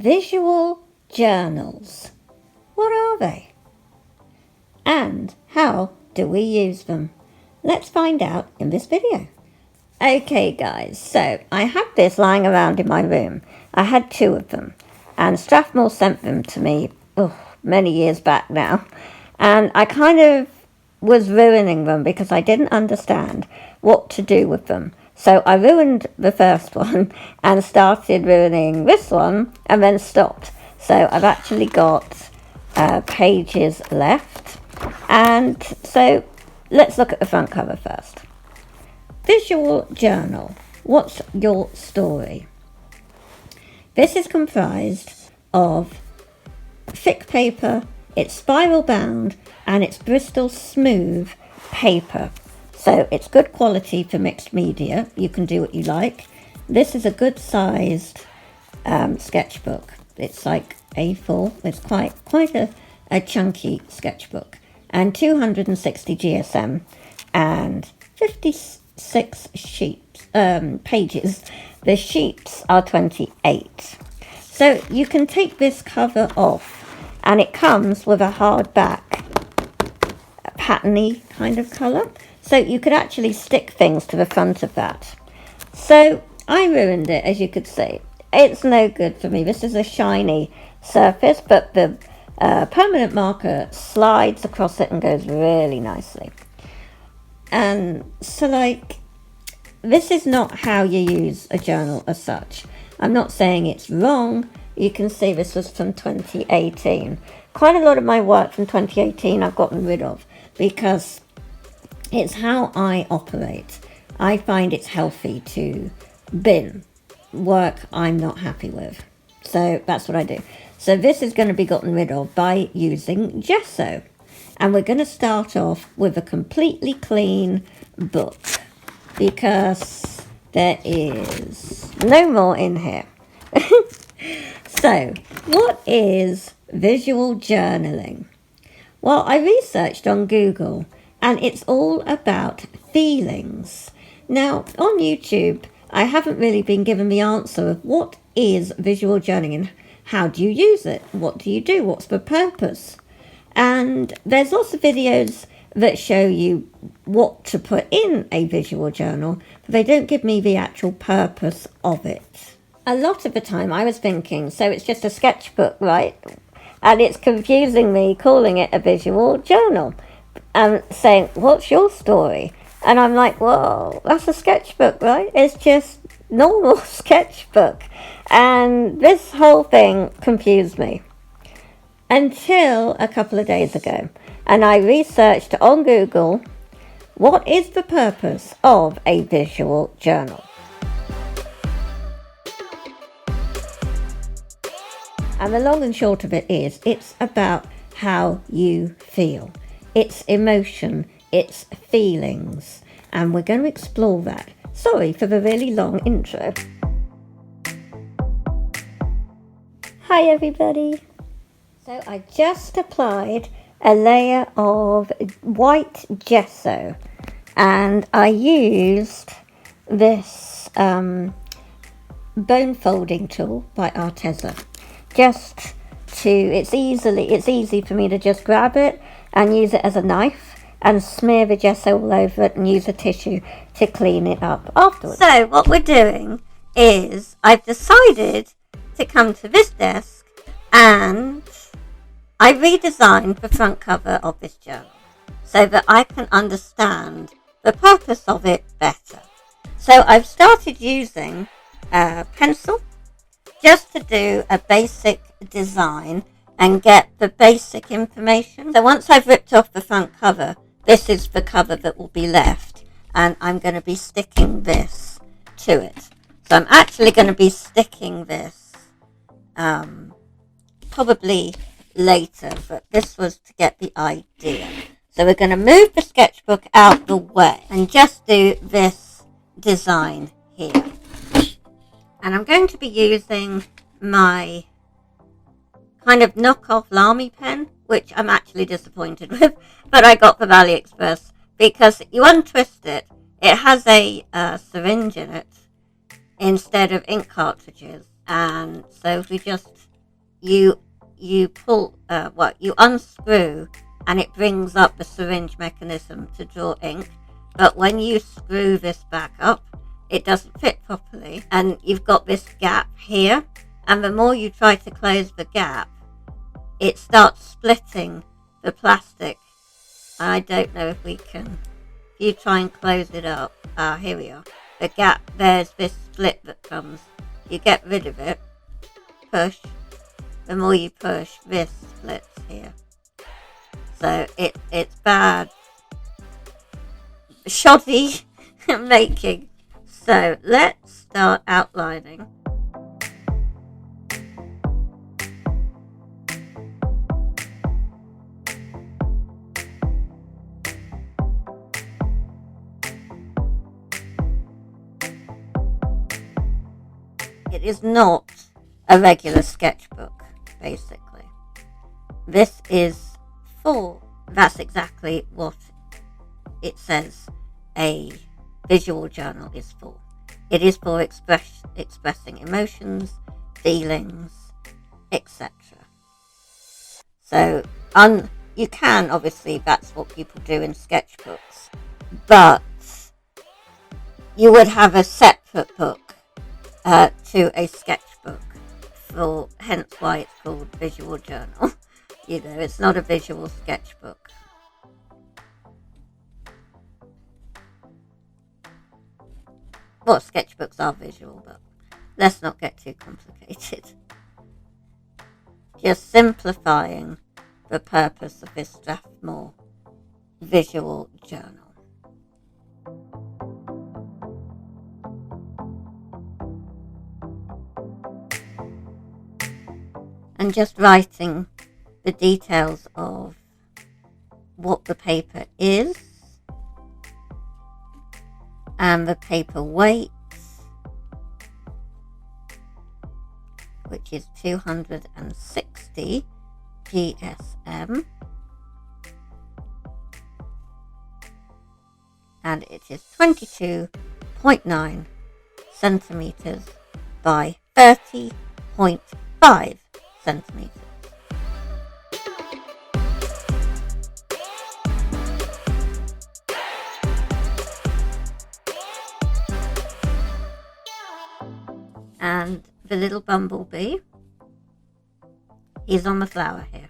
visual journals. What are they? And how do we use them? Let's find out in this video. Okay guys, so I had this lying around in my room. I had 2 of them, and Strathmore sent them to me many years back now, and I kind of was ruining them because I didn't understand what to do with them. So I ruined the first one and started ruining this one and then stopped. So I've actually got pages left, and so let's look at the front cover first. Visual journal. What's your story? This is comprised of thick paper, it's spiral bound, and it's Bristol smooth paper. So it's good quality for mixed media. You can do what you like. This is a good sized sketchbook. It's like A4. It's quite a chunky sketchbook. And 260 GSM and 56 sheets, pages. The sheets are 28. So you can take this cover off, and it comes with a hardback, patterny kind of colour. So you could actually stick things to the front of that. So I ruined it, as you could see. It's no good for me. This is a shiny surface, but the permanent marker slides across it and goes really nicely. And so, like, this is not how you use a journal as such. I'm not saying it's wrong. You can see this was from 2018. Quite a lot of my work from 2018 I've gotten rid of because it's how I operate. I find it's healthy to bin work I'm not happy with. So that's what I do. So this is going to be gotten rid of by using gesso. And we're going to start off with a completely clean book because there is no more in here. So, what is visual journaling? Well, I researched on Google, and it's all about feelings. Now, on YouTube, I haven't really been given the answer of what is visual journaling and how do you use it? What do you do? What's the purpose? And there's lots of videos that show you what to put in a visual journal, but they don't give me the actual purpose of it. A lot of the time I was thinking, so it's just a sketchbook, right? And it's confusing me calling it a visual journal and saying, what's your story? And I'm like, well, that's a sketchbook, right? It's just normal sketchbook. And this whole thing confused me until a couple of days ago. And I researched on Google, what is the purpose of a visual journal? And the long and short of it is, it's about how you feel. It's emotion, it's feelings. And we're going to explore that. Sorry for the really long intro. Hi everybody. So I just applied a layer of white gesso, and I used this bone folding tool by Arteza. Just to, it's easy for me to just grab it and use it as a knife and smear the gesso all over it and use a tissue to clean it up afterwards. So what we're doing is I've decided to come to this desk and I redesigned the front cover of this journal so that I can understand the purpose of it better. So I've started using a pencil just to do a basic design and get the basic information. So once I've ripped off the front cover, this is the cover that will be left, and I'm going to be sticking this to it. So I'm actually going to be sticking this probably later, but this was to get the idea. So we're going to move the sketchbook out the way and just do this design here. And I'm going to be using my kind of knockoff Lamy pen, which I'm actually disappointed with, but I got from AliExpress because you untwist it, it has a syringe in it instead of ink cartridges. And so if we just you pull, you unscrew, and it brings up the syringe mechanism to draw ink. But when you screw this back up, it doesn't fit properly, and you've got this gap here, and the more you try to close the gap, it starts splitting the plastic. I don't know if we can, if you try and close it up, here we are, the gap, there's this split that comes, you get rid of it, push, the more you push, this splits here. So it's bad, shoddy making. So let's start outlining. It is not a regular sketchbook, basically. This is for, that's exactly what it says a visual journal is for. It is for expressing emotions, feelings, etc. So you can, obviously, that's what people do in sketchbooks, but you would have a separate book to a sketchbook, for hence why it's called visual journal. You know, it's not a visual sketchbook. Well, sketchbooks are visual, but let's not get too complicated. Just simplifying the purpose of this Strathmore visual journal. And just writing the details of what the paper is and the paper weight, which is 260 GSM, and it is 22.9 centimeters by 30.5 centimeters. And the little bumblebee is on the flower here.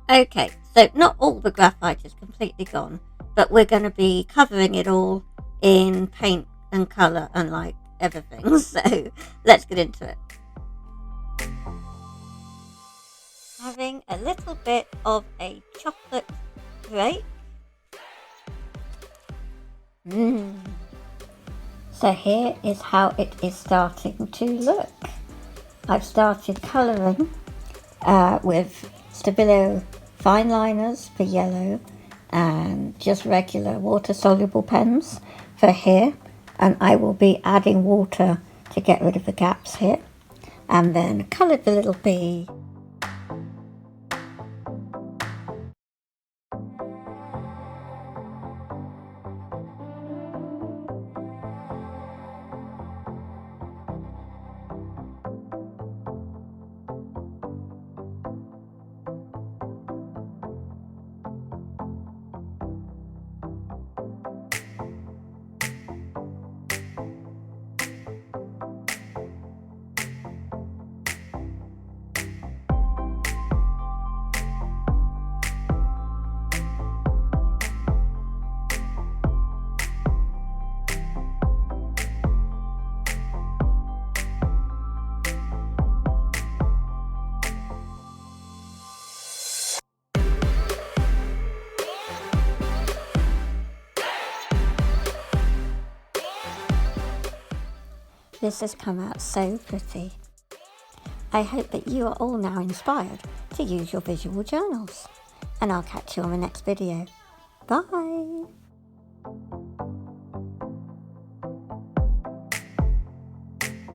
Okay, so not all the graphite is completely gone, but we're going to be covering it all in paint and colour, unlike everything, so let's get into it. Having a little bit of a chocolate break. So here is how it is starting to look. I've started colouring with Stabilo fine liners for yellow and just regular water-soluble pens for here, and I will be adding water to get rid of the gaps here, and then coloured the little bee. This has come out so pretty. I hope that you are all now inspired to use your visual journals, and I'll catch you on the next video. Bye!